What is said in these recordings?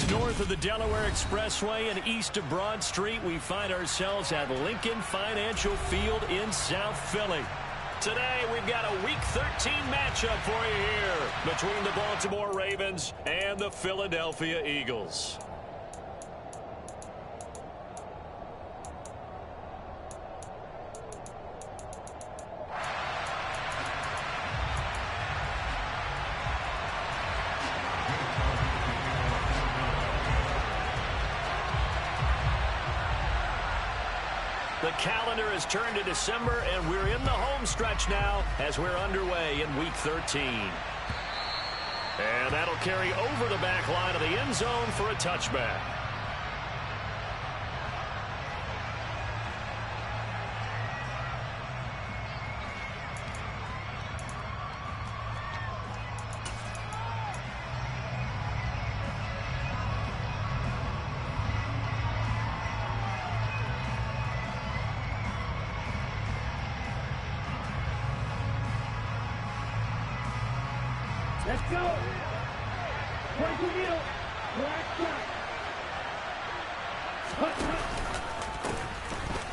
Just north of the Delaware Expressway and east of Broad Street, we find ourselves at Lincoln Financial Field in South Philly. Today, we've got a Week 13 matchup for you here between the Baltimore Ravens and the Philadelphia Eagles. The calendar has turned to December, and we're in the home stretch now as we're underway in Week 13. And that'll carry over the back line of the end zone for a touchback. Let's go. Point to middle. Black shot.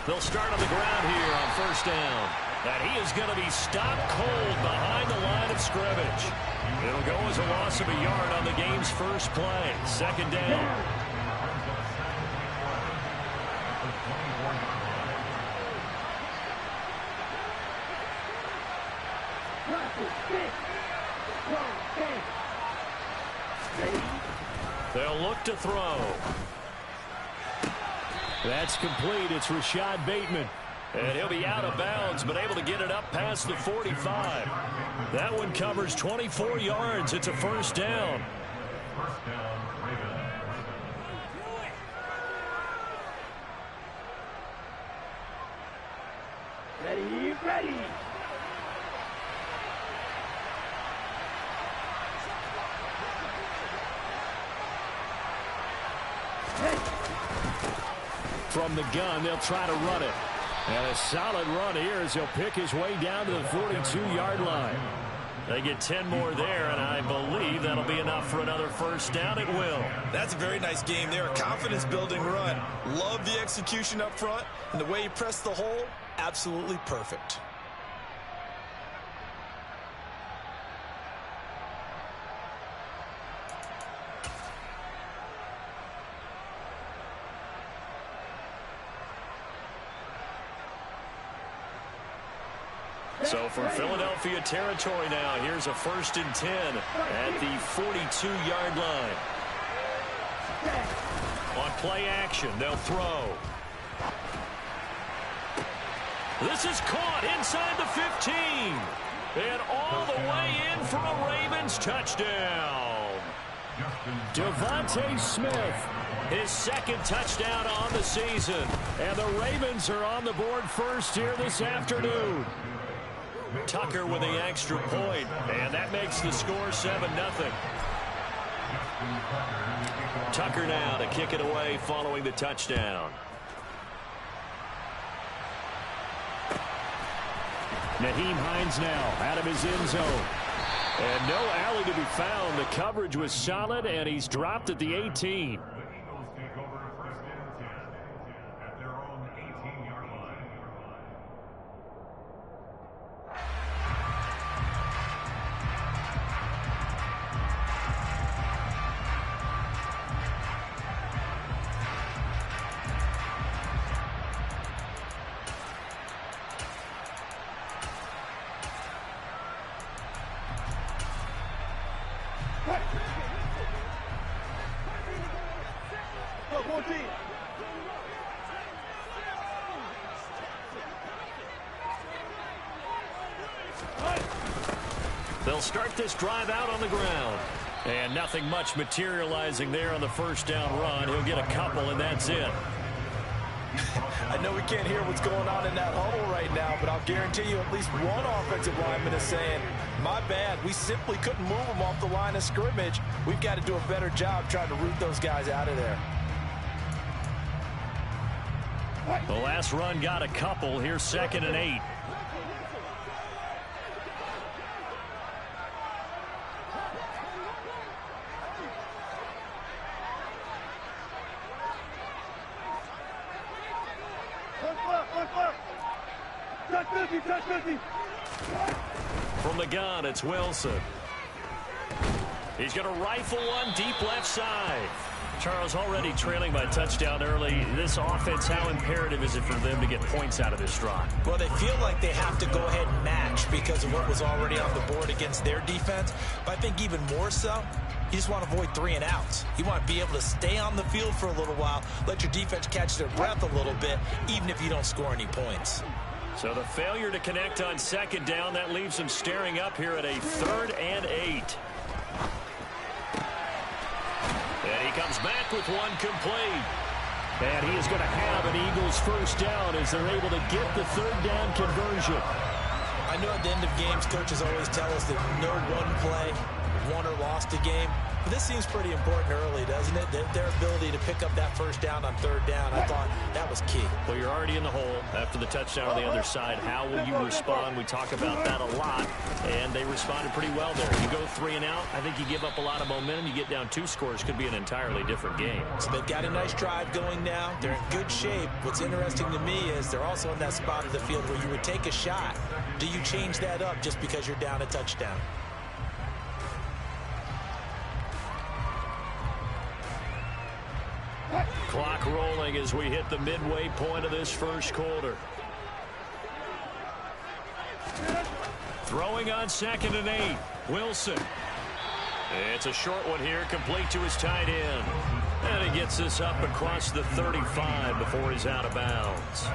They'll start on the ground here on first down. And he is going to be stopped cold behind the line of scrimmage. It'll go as a loss of a yard on the game's first play. Second down. They'll look to throw. That's complete. It's Rashad Bateman. And he'll be out of bounds, but able to get it up past the 45. That one covers 24 yards. It's a first down. Ready, ready. From the gun, they'll try to run it. And a solid run here as he'll pick his way down to the 42-yard line. They get 10 more there, and I believe that'll be enough for another first down. It will. That's a very nice game there. A confidence-building run. Love the execution up front, and the way he pressed the hole, absolutely perfect. So for Philadelphia territory now, here's a 1st and 10 at the 42-yard line. On play action, they'll throw. This is caught inside the 15. And all the way in for a Ravens touchdown. Devontae Smith, his second touchdown on the season. And the Ravens are on the board first here this afternoon. Tucker with the extra point, and that makes the score 7-0. Tucker now to kick it away following the touchdown. Nyheim Hines now out of his end zone. And no alley to be found. The coverage was solid, and he's dropped at the 18. They'll start this drive out on the ground. And nothing much materializing there on the first down run. He'll get a couple, and that's it. I know we can't hear what's going on in that huddle right now, but I'll guarantee you at least one offensive lineman is saying, my bad, we simply couldn't move them off the line of scrimmage. We've got to do a better job trying to root those guys out of there. The last run got a couple. Here's 2nd and 8. From the gun, it's Wilson. He's going to rifle one deep left side. Charles, already trailing by touchdown early. This offense, how imperative is it for them to get points out of this drive? Well, they feel like they have to go ahead and match because of what was already on the board against their defense. But I think even more so, you just want to avoid 3 and outs. You want to be able to stay on the field for a little while, let your defense catch their breath a little bit, even if you don't score any points. So the failure to connect on second down, that leaves them staring up here at a 3rd and 8. And he comes back with one complete. And he is going to have an Eagles first down as they're able to get the 3rd down conversion. I know at the end of games, coaches always tell us that no one play won or lost a game. But this seems pretty important early, doesn't it? Their ability to pick up that first down on 3rd down, I thought that was key. Well, you're already in the hole after the touchdown on the other side. How will you respond? We talk about that a lot, and they responded pretty well there. You go 3 and out, I think you give up a lot of momentum. You get down 2 scores, could be an entirely different game. So they've got a nice drive going now. They're in good shape. What's interesting to me is they're also in that spot of the field where you would take a shot. Do you change that up just because you're down a touchdown? Clock rolling as we hit the midway point of this first quarter. Throwing on 2nd and 8. Wilson. It's a short one here, complete to his tight end. And he gets this up across the 35 before he's out of bounds.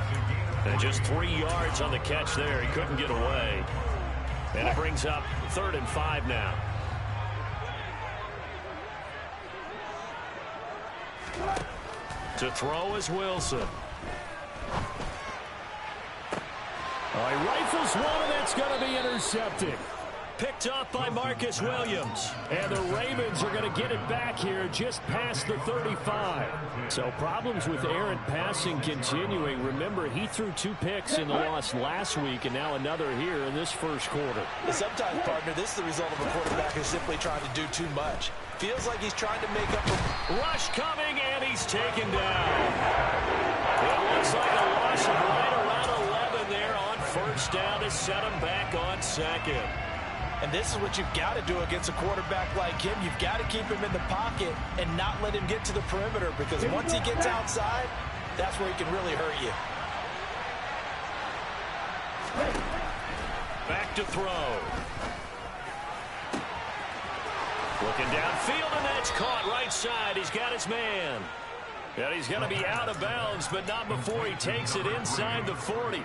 And just 3 yards on the catch there. He couldn't get away. And it brings up 3rd and 5 now. To throw is Wilson. He rifles one, and that's going to be intercepted. Picked off by Marcus Williams. And the Ravens are going to get it back here just past the 35. So problems with errant passing continuing. Remember, he threw 2 picks in the loss last week, and now another here in this first quarter. Sometimes, partner, this is the result of a quarterback who's simply trying to do too much. Feels like he's trying to make up for... Rush coming, and he's taken down. It looks like a loss of right around 11 there on first down to set him back on 2nd. And this is what you've got to do against a quarterback like him. You've got to keep him in the pocket and not let him get to the perimeter, because once he gets outside, that's where he can really hurt you. Back to throw. Looking downfield, and that's caught right side. He's got his man. And he's going to be out of bounds, but not before he takes it inside the 40.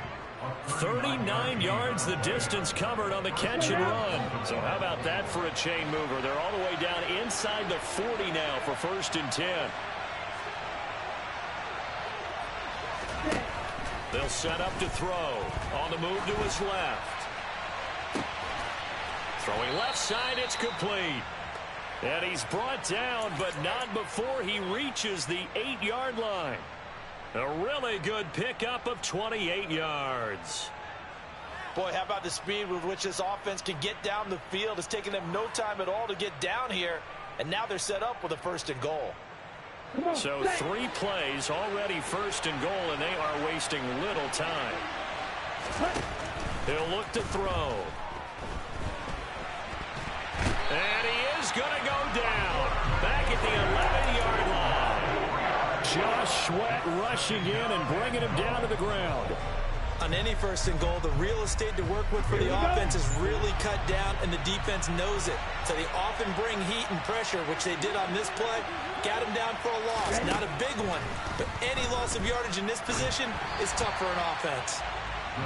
39 yards the distance covered on the catch and run. So how about that for a chain mover? They're all the way down inside the 40 now for 1st and 10. They'll set up to throw. On the move to his left. Throwing left side, it's complete. And he's brought down, but not before he reaches the 8-yard line. A really good pickup of 28 yards. Boy, how about the speed with which this offense can get down the field? It's taken them no time at all to get down here, and now they're set up with a 1st and goal. So 3 plays already 1st and goal, and they are wasting little time. He'll look to throw. And he is going to go down. Back at the 11-yard line. Josh Sweat rushing in and bringing him down to the ground. On any 1st and goal, the real estate to work with for the offense is really cut down, and the defense knows it. So they often bring heat and pressure, which they did on this play. Got him down for a loss. Not a big one, but any loss of yardage in this position is tough for an offense.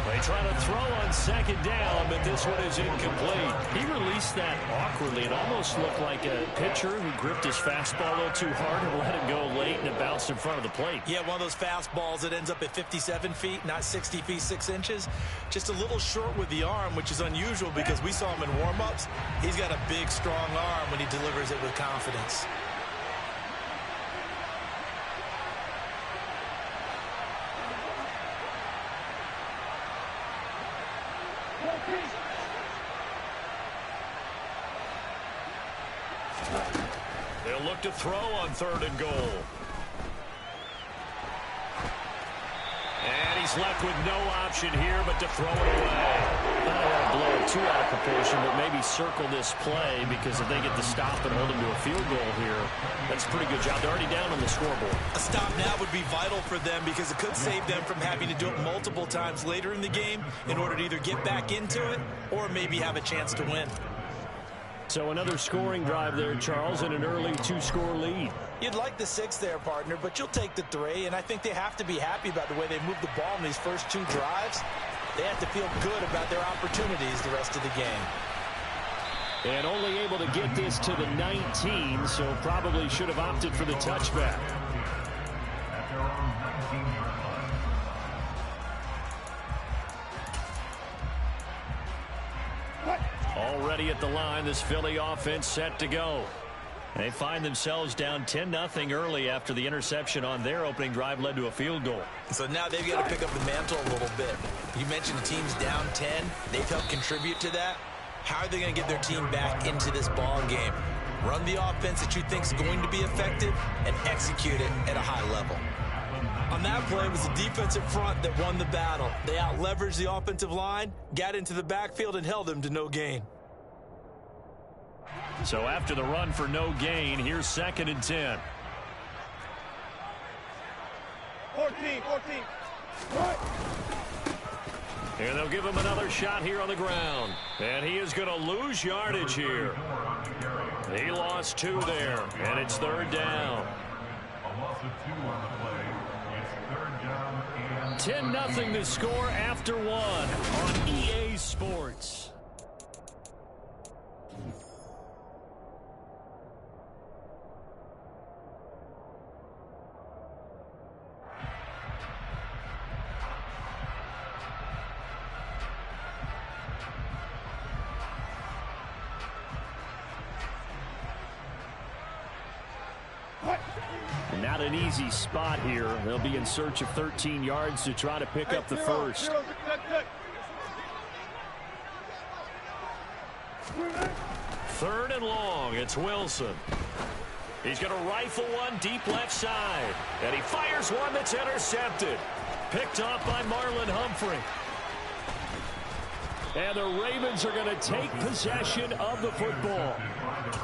They try to throw on 2nd down, but this one is incomplete. He released that awkwardly. It almost looked like a pitcher who gripped his fastball a little too hard and let it go late, and it bounced in front of the plate. Yeah, one of those fastballs that ends up at 57 feet, not 60 feet 6 inches. Just a little short with the arm, which is unusual because we saw him in warm-ups. He's got a big, strong arm when he delivers it with confidence. They'll look to throw on 3rd and goal. And he's left with no option here but to throw it away. I don't want to blow it too out of proportion, but maybe circle this play, because if they get the stop and hold them to a field goal here, that's a pretty good job. They're already down on the scoreboard. A stop now would be vital for them, because it could save them from having to do it multiple times later in the game in order to either get back into it or maybe have a chance to win. So another scoring drive there, Charles, and an early 2-score lead. You'd like the 6 there, partner, but you'll take the 3, and I think they have to be happy about the way they moved the ball in these first 2 drives. They have to feel good about their opportunities the rest of the game. And only able to get this to the 19, so probably should have opted for the touchback. Already at the line, this Philly offense set to go. They find themselves down 10-0 early after the interception on their opening drive led to a field goal. So now they've got to pick up the mantle a little bit. You mentioned the team's down 10. They've helped contribute to that. How are they going to get their team back into this ball game? Run the offense that you think is going to be effective and execute it at a high level. On that play, it was the defensive front that won the battle. They out-leveraged the offensive line, got into the backfield, and held them to no gain. So after the run for no gain, here's 2nd and 10. 14. And they'll give him another shot here on the ground. And he is going to lose yardage here. He lost 2 there, and it's 3rd down. 10-0 to score after 1 on EA Sports. Not an easy spot here. They'll be in search of 13 yards to try to pick up the first. 3rd and long. It's Wilson. He's going to rifle one deep left side. And he fires one that's intercepted. Picked off by Marlon Humphrey. And the Ravens are going to take possession of the football.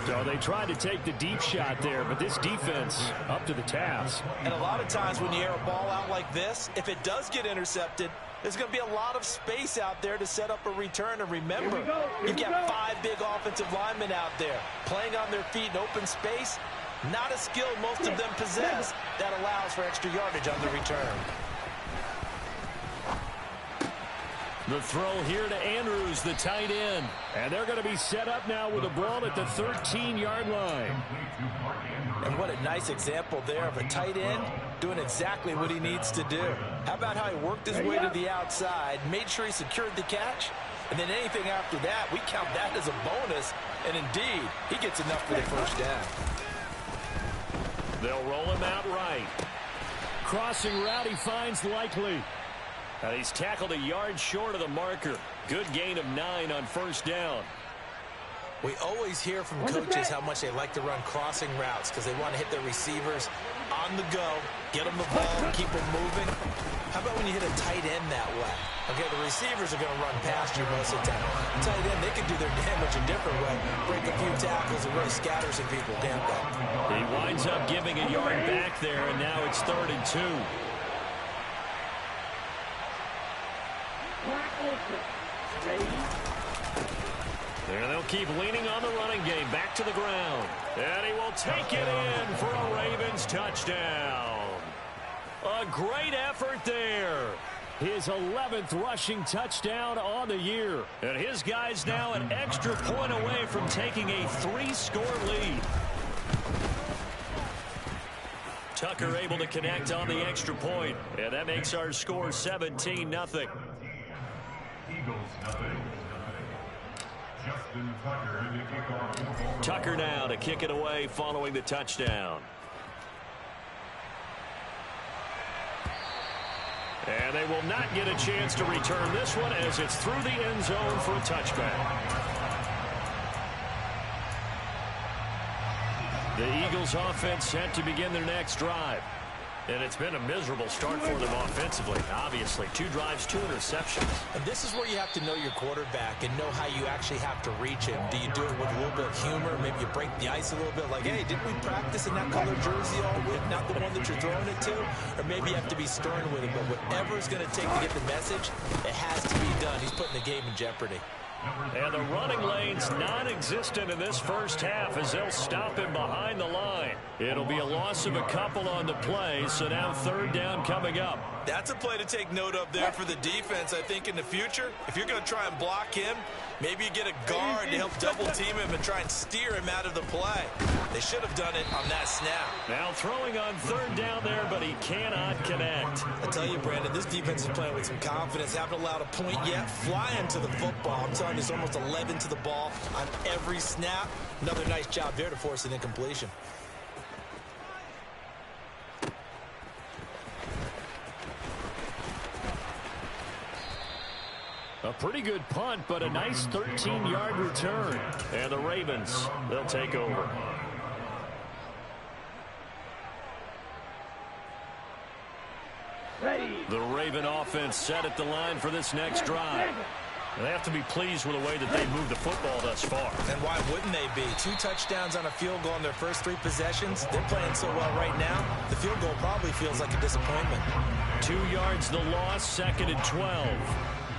So they tried to take the deep shot there, but this defense up to the task. And a lot of times when you air a ball out like this, if it does get intercepted, there's going to be a lot of space out there to set up a return. And remember, you've got 5 big offensive linemen out there playing on their feet in open space. Not a skill most of them possess that allows for extra yardage on the return. The throw here to Andrews, the tight end. And they're going to be set up now with the ball at the 13-yard line. And what a nice example there of a tight end doing exactly what he needs to do. How about how he worked his way to the outside, made sure he secured the catch, and then anything after that, we count that as a bonus. And indeed, he gets enough for the first down. They'll roll him out right. Crossing route, he finds Likely. And he's tackled a yard short of the marker. Good gain of 9 on first down. We always hear from coaches how much they like to run crossing routes because they want to hit their receivers on the go, get them the ball, keep them moving. How about when you hit a tight end that way? Okay, the receivers are going to run past you most of the time. Tight end, they can do their damage a different way. Break a few tackles and really scatter some people, can't they? He winds up giving a yard back there, and now it's 3rd and 2. There they'll keep leaning on the running game. Back to the ground. And he will take it in for a Ravens touchdown. A great effort there. His 11th rushing touchdown on the year. And his guys now an extra point away from taking a 3-score lead. Tucker able to connect on the extra point. And that makes our score 17-0. Tucker now to kick it away following the touchdown. And they will not get a chance to return this one as it's through the end zone for a touchback. The Eagles offense set to begin their next drive. And it's been a miserable start for them offensively, obviously. 2 drives, 2 interceptions. And this is where you have to know your quarterback and know how you actually have to reach him. Do you do it with a little bit of humor? Maybe you break the ice a little bit like, hey, didn't we practice in that color jersey all week, not the one that you're throwing it to? Or maybe you have to be stern with him. But whatever it's going to take to get the message, it has to be done. He's putting the game in jeopardy. And the running lane's non-existent in this first half as they'll stop him behind the line. It'll be a loss of a couple on the play, so now 3rd down coming up. That's a play to take note of there for the defense, I think, in the future. If you're going to try and block him, maybe you get a guard to help double-team him and try and steer him out of the play. They should have done it on that snap. Now throwing on 3rd down there, but he cannot connect. I tell you, Brandon, this defense is playing with some confidence. Haven't allowed a point yet. Flying to the football. I'm telling you, it's almost 11 to the ball on every snap. Another nice job there to force an incompletion. A pretty good punt, but a nice 13-yard return. And the Ravens, they'll take over. Ready. The Raven offense set at the line for this next drive. They have to be pleased with the way that they moved the football thus far. And why wouldn't they be? 2 touchdowns on a field goal in their first 3 possessions. They're playing so well right now, the field goal probably feels like a disappointment. 2 yards the loss, 2nd and 12.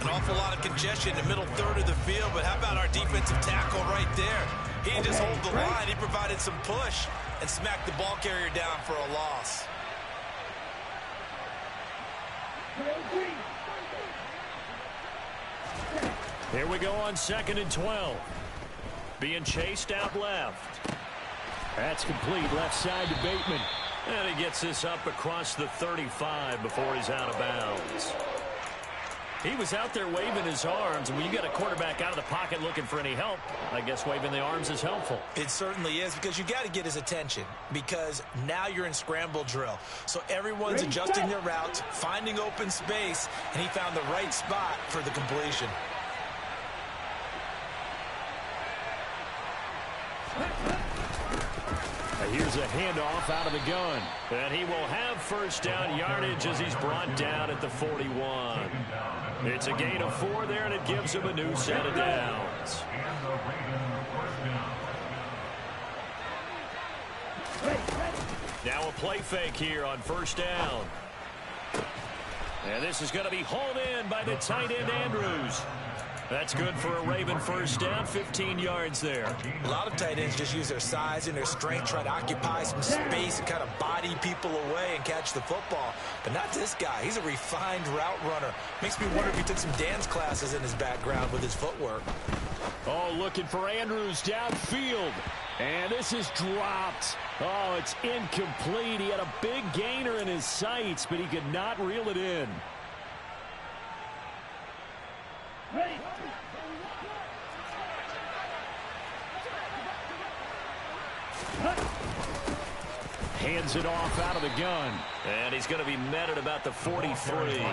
An awful lot of congestion in the middle third of the field, but how about our defensive tackle right there? He didn't just hold the line, he provided some push and smacked the ball carrier down for a loss. Here we go on 2nd and 12. Being chased out left. That's complete, left side to Bateman. And he gets this up across the 35 before he's out of bounds. He was out there waving his arms, and when you get a quarterback out of the pocket looking for any help, I guess waving the arms is helpful. It certainly is, because you got to get his attention, because now you're in scramble drill. So everyone's adjusting their routes, finding open space, and he found the right spot for the completion. Here's a handoff out of the gun. And he will have 1st down yardage as he's brought down at the 41. It's a gain of 4 there, and it gives him a new set of downs. Now a play fake here on 1st down. And this is going to be hauled in by the tight end Andrews. That's good for a Raven 1st down, 15 yards there. A lot of tight ends just use their size and their strength, try to occupy some space and kind of body people away and catch the football. But not this guy. He's a refined route runner. Makes me wonder if he took some dance classes in his background with his footwork. Oh, looking for Andrews downfield. And this is dropped. Oh, it's incomplete. He had a big gainer in his sights, but he could not reel it in. Ready. Hands it off out of the gun. And he's going to be met at about the 43.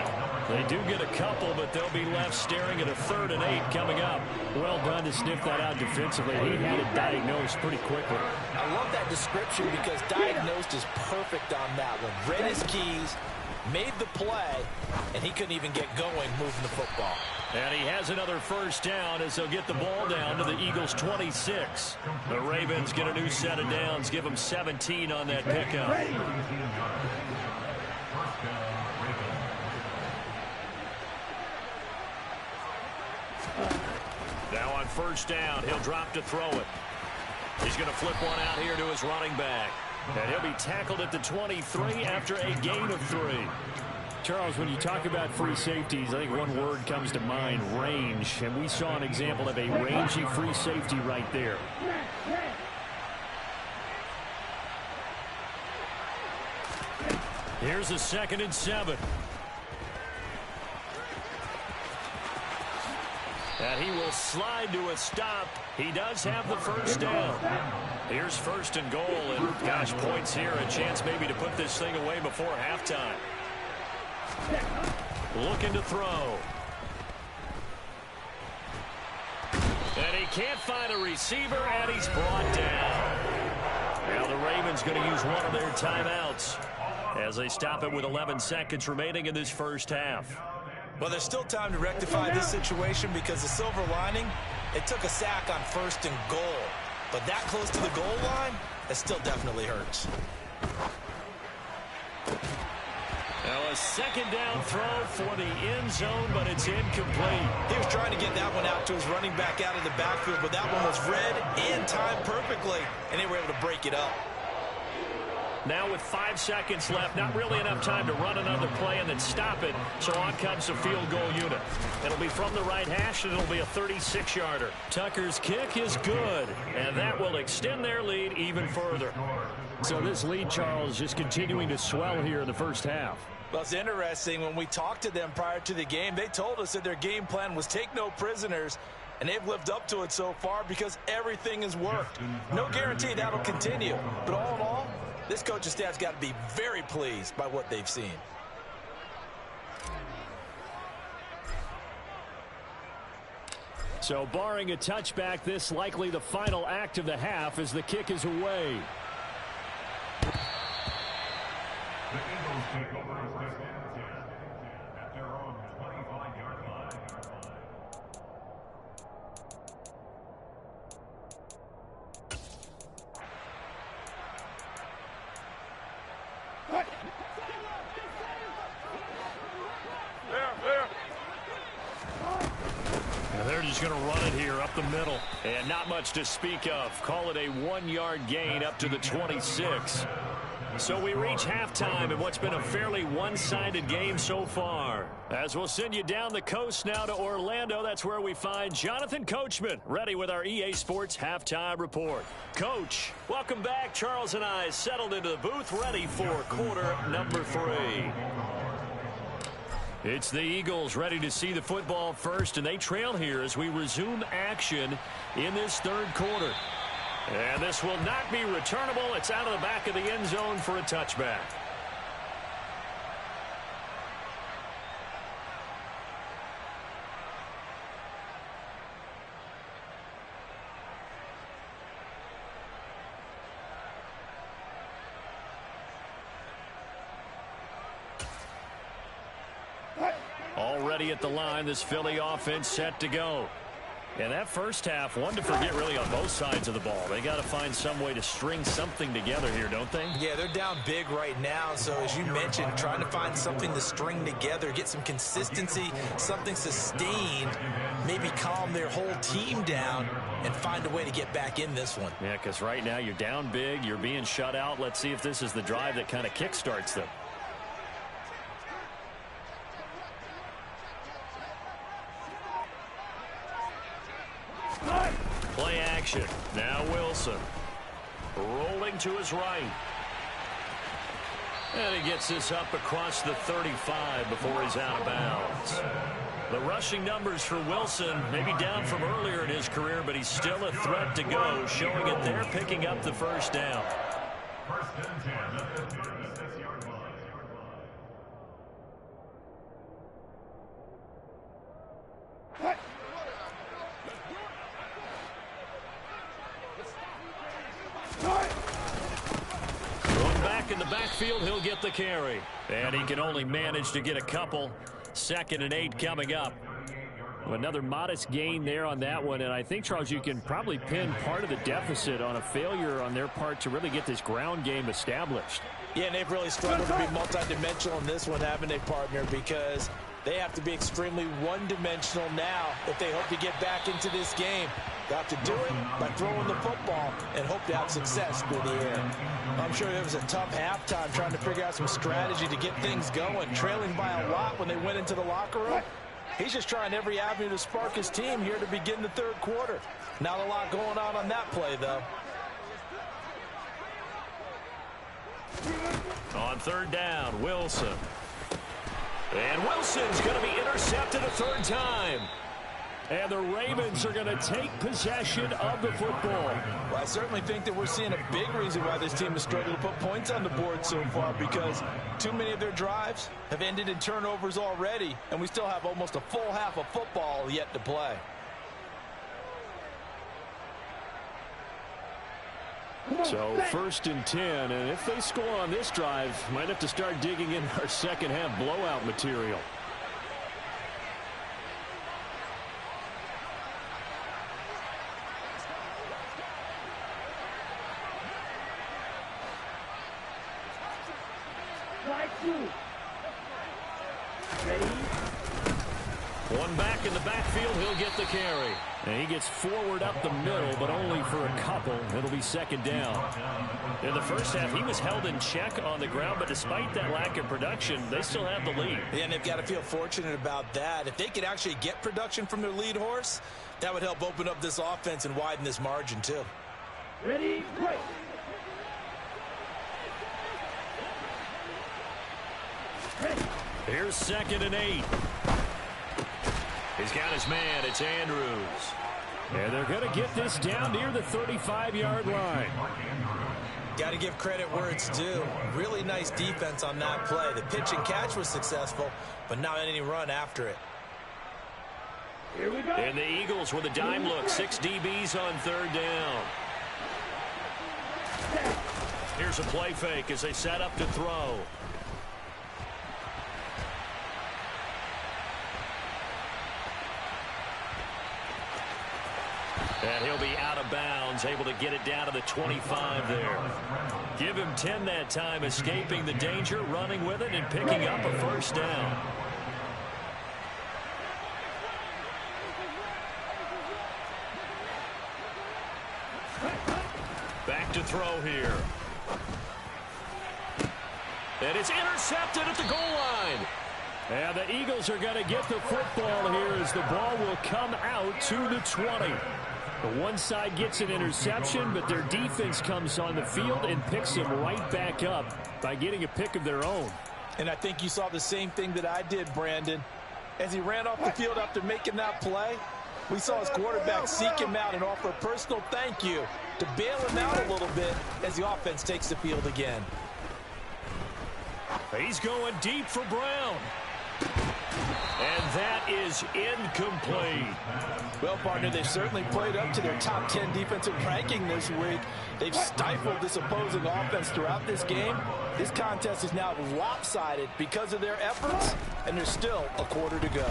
They do get a couple, but they'll be left staring at a 3rd and 8 coming up. Well done to sniff that out defensively. He had it diagnosed pretty quickly. I love that description because diagnosed is perfect on that one. Read his keys, made the play, and he couldn't even get going moving the football. And he has another 1st down as they'll get the ball down to the Eagles' 26. The Ravens get a new set of downs, give them 17 on that pickup. Now on 1st down, he'll drop to throw it. He's going to flip one out here to his running back. And he'll be tackled at the 23 after a gain of 3. Charles, when you talk about free safeties, I think one word comes to mind, range. And we saw an example of a rangy free safety right there. Here's a 2nd and 7. And he will slide to a stop. He does have the 1st down. Here's 1st and goal. And, gosh, points here. A chance maybe to put this thing away before halftime. Looking to throw. And he can't find a receiver, and he's brought down. Now the Ravens going to use one of their timeouts. as they stop it with 11 seconds remaining in this first half. Well, there's still time to rectify this situation because the silver lining, it took a sack on 1st and goal. But that close to the goal line, it still definitely hurts. Now a second down throw for the end zone, but it's incomplete. He was trying to get that one out to his running back out of the backfield, but that one was read and timed perfectly, and they were able to break it up. Now with 5 seconds left, not really enough time to run another play and then stop it, so on comes the field goal unit. It'll be from the right hash, and it'll be a 36-yarder. Tucker's kick is good, and that will extend their lead even further. So this lead, Charles, just continuing to swell here in the first half. Well, it's interesting. When we talked to them prior to the game, they told us that their game plan was take no prisoners, and they've lived up to it so far because everything has worked. No guarantee that'll continue, but all in all, this coaching staff's got to be very pleased by what they've seen. So barring a touchback, this likely the final act of the half as the kick is away. The Eagles take over as they stand at their own 25-yard line. They're just going to run it here up the middle. And not much to speak of. Call it a 1-yard gain up to the 26. So we reach halftime in what's been a fairly one-sided game so far. As we'll send you down the coast now to Orlando, that's where we find Jonathan Coachman, ready with our EA Sports Halftime Report. Coach, welcome back. Charles and I settled into the booth, ready for quarter number 3. It's the Eagles ready to see the football first, and they trail here as we resume action in this third quarter. And this will not be returnable. It's out of the back of the end zone for a touchback. Already at the line, this Philly offense set to go. And that first half, one to forget really on both sides of the ball. They got to find some way to string something together here, don't they? Yeah, they're down big right now. So as you mentioned, trying to find something to string together, get some consistency, something sustained, maybe calm their whole team down and find a way to get back in this one. Yeah, because right now you're down big, you're being shut out. Let's see if this is the drive that kind of kickstarts them. Play action. Now Wilson. Rolling to his right. And he gets this up across the 35 before he's out of bounds. The rushing numbers for Wilson maybe down from earlier in his career, but he's still a threat to go, showing it there, picking up the first down. First and 10 at the 36-yard line. Going back in the backfield, he'll get the carry. And he can only manage to get a couple. 2nd and 8 coming up. Another modest gain there on that one. And I think, Charles, you can probably pin part of the deficit on a failure on their part to really get this ground game established. Yeah, and they've really struggled to be multidimensional in this one, haven't they, partner? Because they have to be extremely one-dimensional now if they hope to get back into this game. They have to do it by throwing the football and hope to have success through the air. I'm sure it was a tough halftime trying to figure out some strategy to get things going, trailing by a lot when they went into the locker room. He's just trying every avenue to spark his team here to begin the third quarter. Not a lot going on that play, though. On 3rd down, Wilson. And Wilson's going to be intercepted a 3rd time. And the Ravens are going to take possession of the football. Well, I certainly think that we're seeing a big reason why this team has struggled to put points on the board so far, because too many of their drives have ended in turnovers already, and we still have almost a full half of football yet to play. So 1st and 10, and if they score on this drive, might have to start digging in our second half blowout material. One back in the backfield, he'll get the carry. And he gets forward up the middle, but only for a couple. It'll be 2nd down. In the first half, he was held in check on the ground, but despite that lack of production, they still have the lead. Yeah, and they've got to feel fortunate about that. If they could actually get production from their lead horse, that would help open up this offense and widen this margin too. Ready, break. Here's 2nd and 8. He's got his man. It's Andrews. And they're going to get this down near the 35-yard line. Got to give credit where it's due. Really nice defense on that play. The pitch and catch was successful, but not any run after it. Here we go. And the Eagles with a dime look. 6 DBs on 3rd down. Here's a play fake as they set up to throw. And he'll be out of bounds, able to get it down to the 25 there. Give him 10 that time, escaping the danger, running with it, and picking up a 1st down. Back to throw here. And it's intercepted at the goal line. And the Eagles are going to get the football here as the ball will come out to the 20. The one side gets an interception, but their defense comes on the field and picks them right back up by getting a pick of their own. And I think you saw the same thing that I did, Brandon. As he ran off the field after making that play, we saw his quarterback seek him out and offer a personal thank you to bail him out a little bit as the offense takes the field again. He's going deep for Brown. And that is incomplete. Well, partner, they've certainly played up to their top 10 defensive ranking this week. They've stifled this opposing offense throughout this game. This contest is now lopsided because of their efforts, and there's still a quarter to go.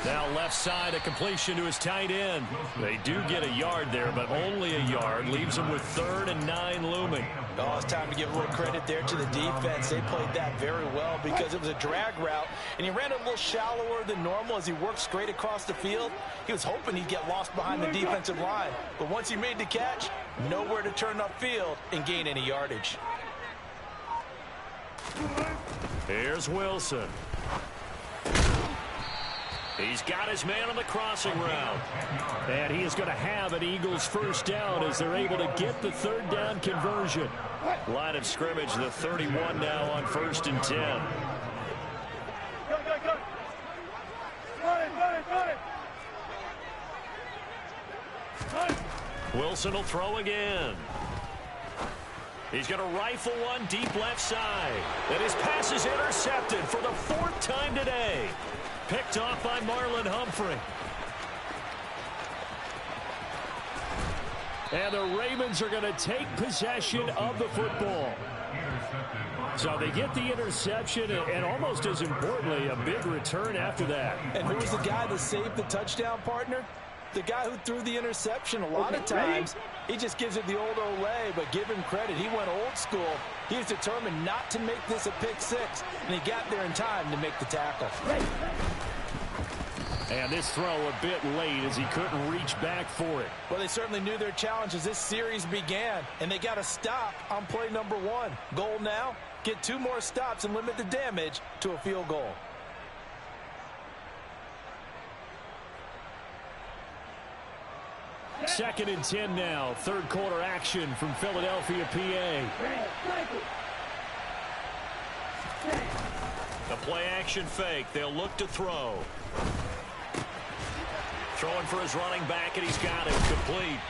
Now left side, a completion to his tight end. They do get a yard there, but only a yard. Leaves him with 3rd and 9 looming. Oh, it's time to give a little credit there to the defense. They played that very well because it was a drag route, and he ran a little shallower than normal as he worked straight across the field. He was hoping he'd get lost behind the defensive line, but once he made the catch, nowhere to turn upfield and gain any yardage. Here's Wilson. He's got his man on the crossing route. And he is going to have an Eagles 1st down as they're able to get the 3rd down conversion. Line of scrimmage, the 31 now on 1st and 10. Go, go, go. Run it, run it, run it. Run it. Wilson will throw again. He's going to rifle one deep left side. And his pass is intercepted for the 4th time today. Picked off by Marlon Humphrey. And the Ravens are going to take possession of the football. So they get the interception, and almost as importantly, a big return after that. And who was the guy that saved the touchdown, partner? The guy who threw the interception. A lot of times, he just gives it the old Olay, but give him credit. He went old school. He was determined not to make this a pick 6, and he got there in time to make the tackle. And this throw a bit late as he couldn't reach back for it. Well, they certainly knew their challenge as this series began, and they got to stop on play number 1. Goal now, get 2 more stops and limit the damage to a field goal. Second and 10 now. 3rd quarter action from Philadelphia, PA. The play action fake. They'll look to throw. Throwing for his running back, and he's got it complete.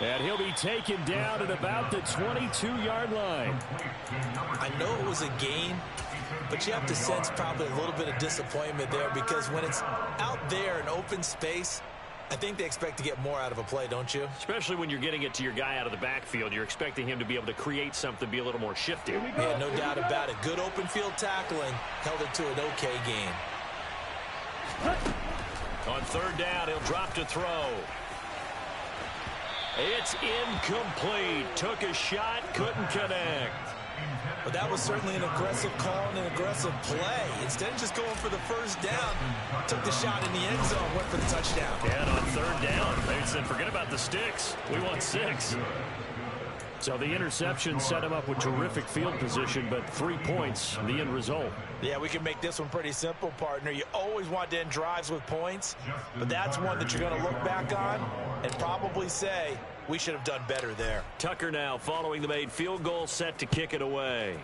And he'll be taken down at about the 22-yard line. I know it was a gain, but you have to sense probably a little bit of disappointment there because when it's out there in open space, I think they expect to get more out of a play, don't you? Especially when you're getting it to your guy out of the backfield. You're expecting him to be able to create something, be a little more shifty. Yeah, no doubt about it. Good open field tackling held it to an okay game. On third down, he'll drop to throw. It's incomplete. Took a shot, couldn't connect. But that was certainly an aggressive call and an aggressive play. Instead of just going for the first down, took the shot in the end zone, went for the touchdown. And on third down, they said, forget about the sticks. We want 6. So the interception set him up with terrific field position, but 3 points, the end result. Yeah, we can make this one pretty simple, partner. You always want to end drives with points, but that's one that you're going to look back on and probably say, we should have done better there. Tucker now following the made field goal, set to kick it away.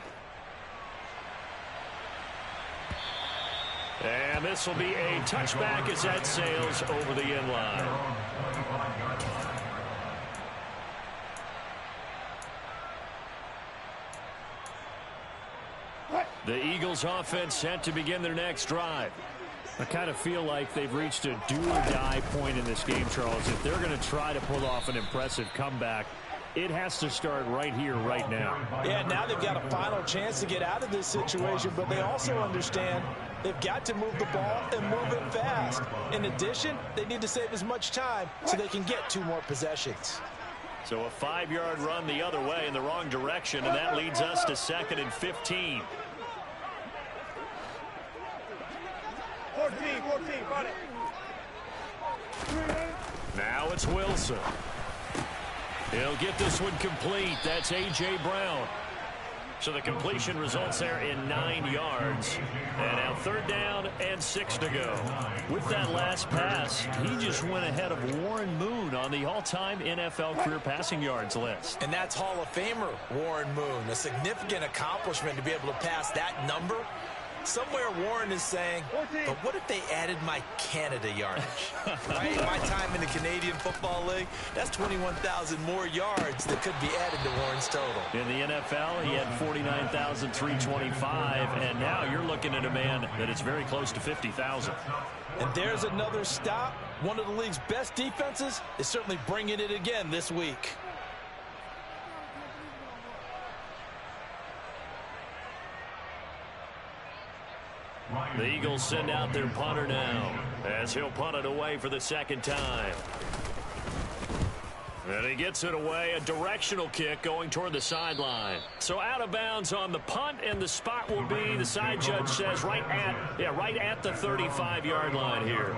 And this will be a touchback as that sails over the end line. The Eagles offense set to begin their next drive. I kind of feel like they've reached a do-or-die point in this game, Charles. If they're going to try to pull off an impressive comeback, it has to start right here, right now. Yeah, now they've got a final chance to get out of this situation, but they also understand they've got to move the ball and move it fast. In addition, they need to save as much time so they can get 2 more possessions. So a 5-yard run the other way in the wrong direction, and that leads us to 2nd and 15. 14, run it. Now it's Wilson. He'll get this one complete. That's A.J. Brown. So the completion results there in 9 yards. And now 3rd down and 6 to go. With that last pass, he just went ahead of Warren Moon on the all-time NFL career passing yards list. And that's Hall of Famer Warren Moon. A significant accomplishment to be able to pass that number. Somewhere Warren is saying, but what if they added my Canada yardage? Right? My time in the Canadian Football League, that's 21,000 more yards that could be added to Warren's total. In the NFL, he had 49,325, and now you're looking at a man that is very close to 50,000. And there's another stop. One of the league's best defenses is certainly bringing it again this week. The Eagles send out their punter now as he'll punt it away for the 2nd time. And he gets it away, a directional kick going toward the sideline. So out of bounds on the punt, and the spot will be, the side judge says, right at the 35-yard line here.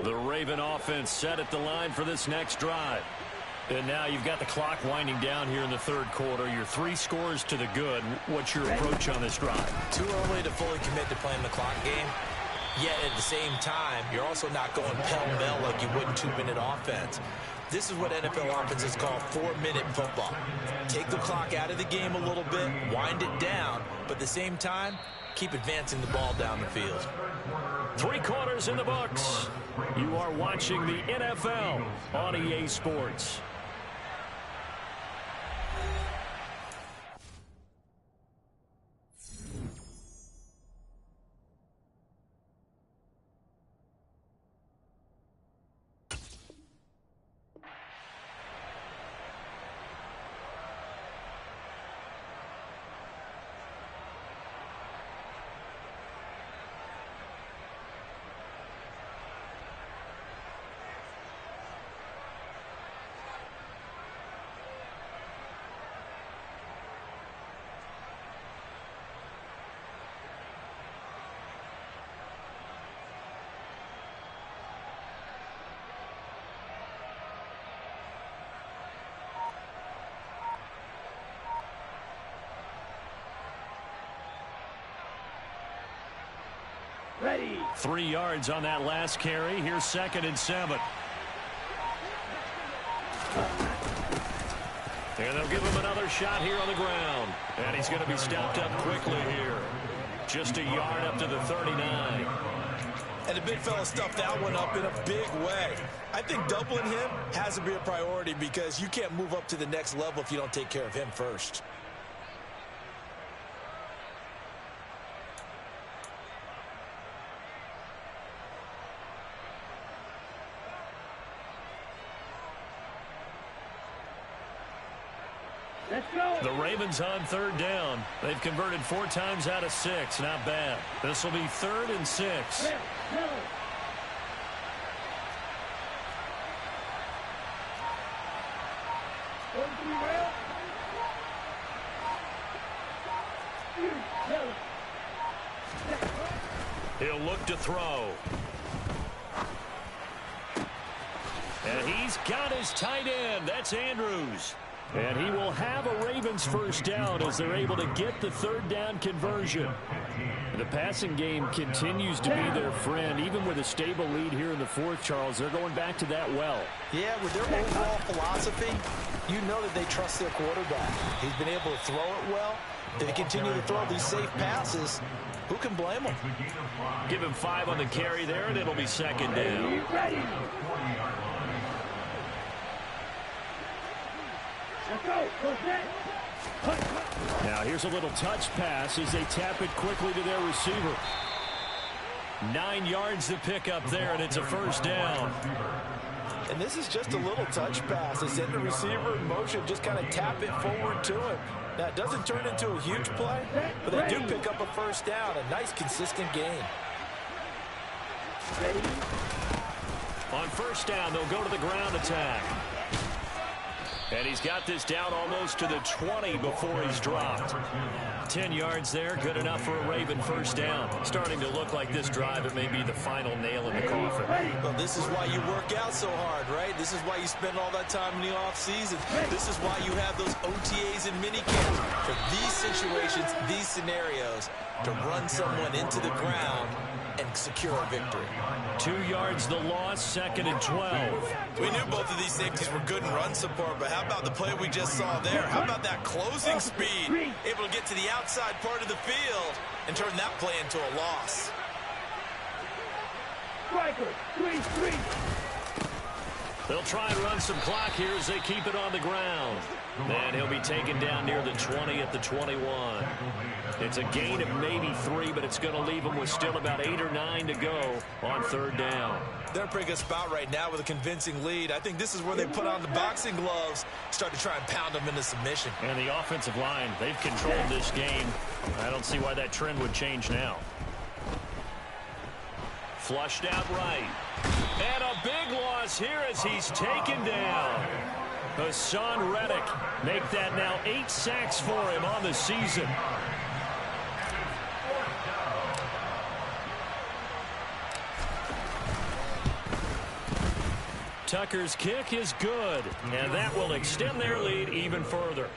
The Raven offense set at the line for this next drive. And now you've got the clock winding down here in the 3rd quarter. Your 3 scores to the good. What's your approach on this drive? Too early to fully commit to playing the clock game. Yet at the same time, you're also not going pell-mell like you would in 2-minute offense. This is what NFL offenses call 4-minute football. Take the clock out of the game a little bit, wind it down, but at the same time, keep advancing the ball down the field. 3 quarters in the books. You are watching the NFL on EA Sports. Ready. 3 yards on that last carry. Here's 2nd and 7. And they'll give him another shot here on the ground. And he's going to be stopped up quickly here. Just a yard up to the 39. And the big fella stuffed that one up in a big way. I think doubling him has to be a priority because you can't move up to the next level if you don't take care of him first. The Ravens on 3rd down. They've converted 4 times out of 6. Not bad. This will be 3rd and 6. He'll look to throw. And he's got his tight end. That's Andrews. And he will have a Ravens first down as they're able to get the 3rd down conversion. The passing game continues to be their friend. Even with a stable lead here in the 4th, Charles, they're going back to that well. Yeah, with their overall philosophy, you know that they trust their quarterback. He's been able to throw it well. They continue to throw these safe passes. Who can blame them? Give him 5 on the carry there, and it'll be 2nd down. Now here's a little touch pass as they tap it quickly to their receiver. 9 yards to pick up there, and it's a first down. And this is just a little touch pass. They send the receiver in motion, just kind of tap it forward to him. Now, it doesn't turn into a huge play, but they do pick up a first down. A nice, consistent gain. On first down, they'll go to the ground attack. And he's got this down almost to the 20 before he's dropped. 10 yards there, good enough for a Raven first down. Starting to look like this drive, it may be the final nail in the coffin. Well, this is why you work out so hard, right? This is why you spend all that time in the offseason. This is why you have those OTAs and minicamps. For these situations, these scenarios, to run someone into the ground and secure a victory. 2 yards the loss, 2nd and 12. We knew both of these safeties were good in run support, but how about the play we just saw there? How about that closing speed? Able to get to the outside part of the field and turn that play into a loss. Striker, 3-3. They'll try and run some clock here as they keep it on the ground. And he'll be taken down near the 20 at the 21. It's a gain of maybe 3, but it's going to leave them with still about 8 or 9 to go on 3rd down. They're in a pretty good spot right now with a convincing lead. I think this is where they put on the boxing gloves, start to try and pound them into submission. And the offensive line, they've controlled this game. I don't see why that trend would change now. Flushed out right. And a big loss here as he's taken down. Hassan Reddick make that now 8 sacks for him on the season. Tucker's kick is good, and that will extend their lead even further.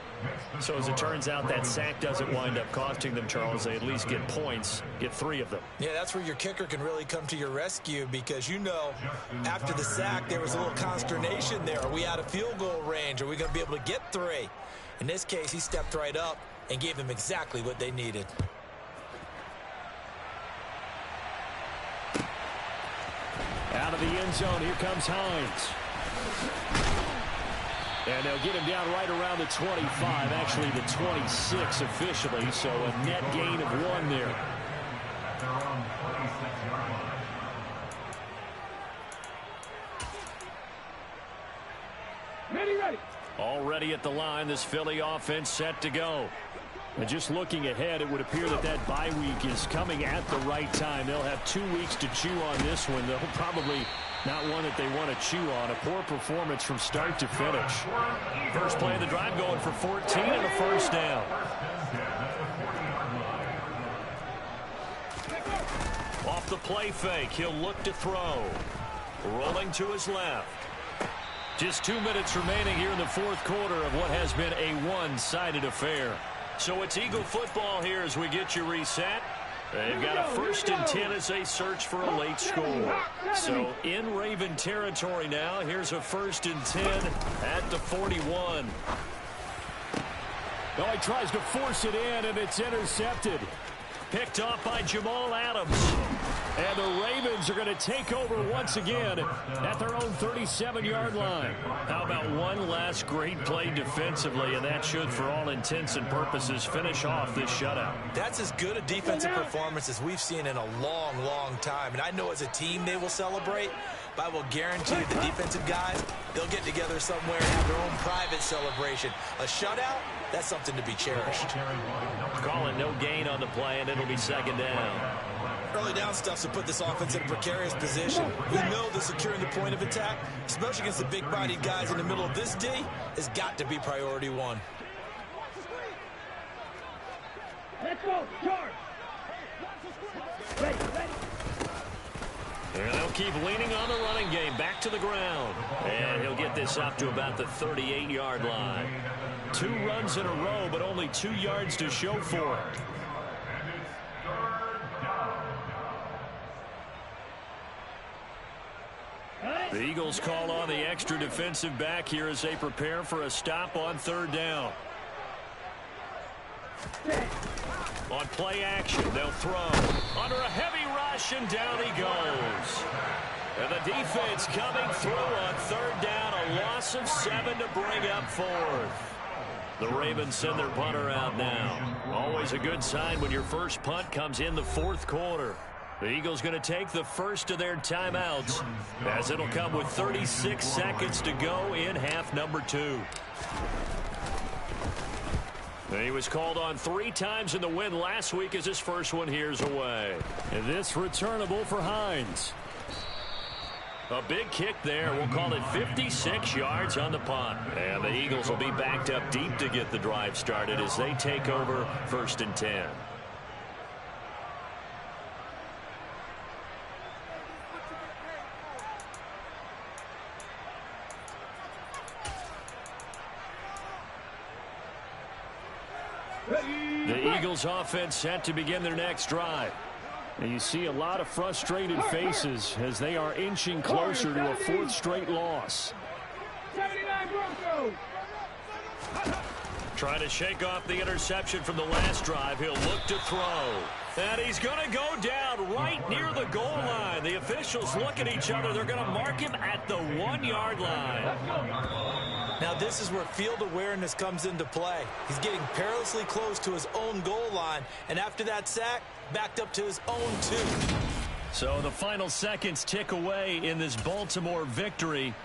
So as it turns out, that sack doesn't wind up costing them, Charles. They at least get points, get 3 of them. Yeah, that's where your kicker can really come to your rescue because, you know, after the sack, there was a little consternation there. Are we out of field goal range? Are we going to be able to get 3? In this case, he stepped right up and gave them exactly what they needed. Out of the end zone, here comes Hines. And they'll get him down right around the 25, actually the 26 officially, so a net gain of 1 there. Ready. Already at the line, this Philly offense set to go. And just looking ahead, it would appear that that bye week is coming at the right time. They'll have 2 weeks to chew on this one. They'll probably not one that they want to chew on. A poor performance from start to finish. First play of the drive going for 14 and a first down. Off the play fake, he'll look to throw. Rolling to his left. Just 2 minutes remaining here in the 4th quarter of what has been a one-sided affair. So it's Eagle football here as we get you reset. They've got a 1st and 10 as they search for a late score. So in Raven territory now, here's a 1st and 10 at the 41. Oh, he tries to force it in, and it's intercepted. Picked off by Jamal Adams. And the Ravens are going to take over once again at their own 37-yard line. How about one last great play defensively, and that should, for all intents and purposes, finish off this shutout. That's as good a defensive performance as we've seen in a long, long time. And I know as a team they will celebrate, but I will guarantee the defensive guys, they'll get together somewhere and have their own private celebration. A shutout, that's something to be cherished. Call it no gain on the play, and it'll be second down. Early down stuff to put this offense in a precarious position. We know that securing the point of attack, especially against the big-bodied guys in the middle of this D, has got to be priority one. Let's go, charge! Ready, ready. And they'll keep leaning on the running game. Back to the ground. And he'll get this up to about the 38-yard line. 2 runs in a row, but only 2 yards to show for it. The Eagles call on the extra defensive back here as they prepare for a stop on third down. On play action, they'll throw. Under a heavy rush, and down he goes. And the defense coming through on third down. A loss of 7 to bring up fourth. The Ravens send their punter out now. Always a good sign when your first punt comes in the fourth quarter. The Eagles going to take the first of their timeouts, as it'll come with 36 seconds to go in half number 2. He was called on 3 times in the win last week as his first one here's away. And this returnable for Hines. A big kick there. We'll call it 56 yards on the punt. And the Eagles will be backed up deep to get the drive started as they take over 1st and 10. The Eagles offense set to begin their next drive. And you see a lot of frustrated faces as they are inching closer to a 4th straight loss. 79 Broncos. Trying to shake off the interception from the last drive. He'll look to throw. And he's going to go down right near the goal line. The officials look at each other. They're going to mark him at the 1-yard line. Now this is where field awareness comes into play. He's getting perilously close to his own goal line, and after that sack, backed up to his own 2. So the final seconds tick away in this Baltimore victory.